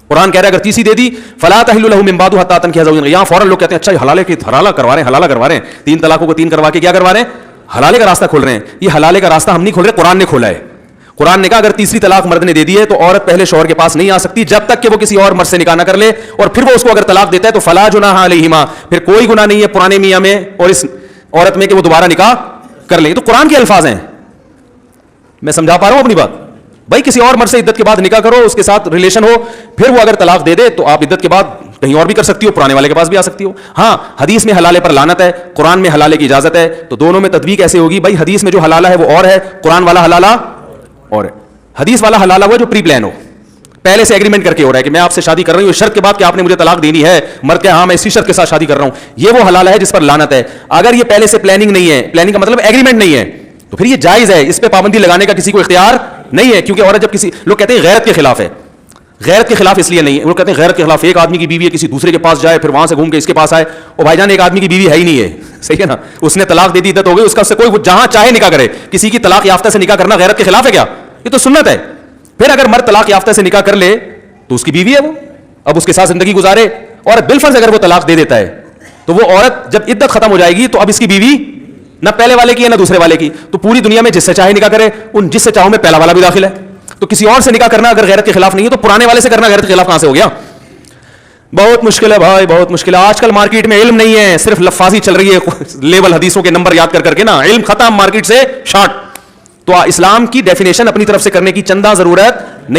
قرآن کہہ رہا ہے اگر تیسری دے دی فلا تحل له من بعد حتى تنكح زوجا، یہاں فوراً لوگ کہتے ہیں اچھا یہ حلالے کی حلالہ کروا رہے ہیں، 3 طلاقوں کو 3 کروا کے کیا کروا رہے ہیں؟ حلالے کا راستہ کھول رہے ہیں. یہ حلالے کا راستہ ہم نہیں کھول رہے، قرآن نے کھولا ہے. قرآن نے کہا اگر تیسری طلاق مرد نے دے دی ہے تو عورت پہلے شوہر کے پاس نہیں آ سکتی جب تک کہ وہ کسی اور مرد سے نکاح نہ کر لے، اور پھر وہ اس کو اگر طلاق دیتا ہے تو فلا جناح علیہما، پھر کوئی گناہ نہیں ہے پرانے میاں میں اور اس عورت میں کہ وہ دوبارہ نکاح کر لے. تو قرآن کے الفاظ ہیں. میں سمجھا پا رہا ہوں اپنی بات؟ بھائی کسی اور مرد سے عدت کے بعد نکاح کرو، اس کے ساتھ ریلیشن ہو، پھر وہ اگر طلاق دے دے تو آپ عدت کے بعد کہیں اور بھی کر سکتی ہو، پرانے والے کے پاس بھی آ سکتی ہو. ہاں حدیث میں حلالے پر لعنت ہے، قرآن میں حلالے کی اجازت ہے، تو دونوں میں تطبیق ایسے ہوگی. بھائی حدیث میں جو حلالہ ہے وہ اور ہے، قرآن والا حلالہ اور ہے. حدیث والا حلالہ وہ جو پری پلان ہو، پہلے سے ایگریمنٹ کر کے ہو رہا ہے کہ میں آپ سے شادی کر رہی ہوں اس شرط کے بعد کہ آپ نے مجھے طلاق دینی ہے، مرد کہ ہاں میں اسی شرط کے ساتھ شادی کر رہا ہوں، یہ وہ حلالہ ہے جس پر لعنت ہے. اگر یہ پہلے سے پلاننگ نہیں ہے، پلاننگ کا مطلب ایگریمنٹ نہیں ہے، تو پھر یہ جائز ہے، اس پہ پابندی لگانے کا کسی کو اختیار نہیں ہے. کیونکہ عورت جب کسی لوگ کہتے ہیں غیرت کے خلاف ہے، غیرت کے خلاف اس لیے نہیں ہے، وہ کہتے ہیں غیرت کے خلاف ایک آدمی کی بیوی ہے کسی دوسرے کے پاس جائے پھر وہاں سے گھوم کے اس کے پاس آئے. او بھائی جان ایک آدمی کی بیوی ہے ہی نہیں ہے، صحیح ہے نا، اس نے طلاق دے دی عدت ہو گئی، اس کا سے کوئی جہاں چاہے نکاح کرے. کسی کی طلاق یافتہ سے نکاح کرنا غیرت کے خلاف ہے کیا؟ یہ تو سنت ہے. پھر اگر مرد طلاق یافتہ سے نکاح کر لے تو اس کی بیوی ہے وہ، اب اس کے ساتھ زندگی گزارے، اور بالفرض اگر وہ طلاق دے دیتا ہے تو وہ عورت جب عدت ختم ہو جائے گی تو اب اس کی بیوی نہ پہلے والے کی ہے نہ دوسرے والے کی، تو پوری دنیا میں جس سے چاہے نکاح کرے، ان جس سے چاہوں میں پہلا والا بھی داخل ہے. تو کسی اور سے نکاح کرنا اگر غیرت کے خلاف نہیں ہے تو پرانے والے سے کرنا غیرت کے خلاف کہاں سے ہو گیا؟ بہت مشکل ہے بھائی، بہت مشکل ہے. آج کل مارکیٹ میں علم نہیں ہے، صرف لفاظی چل رہی ہے، لیبل حدیثوں کے نمبر یاد کر کے نا، علم ختم، مارکیٹ سے شارٹ. تو اسلام کی ڈیفینیشن اپنی طرف سے کرنے کی چندہ ضرورت نہیں.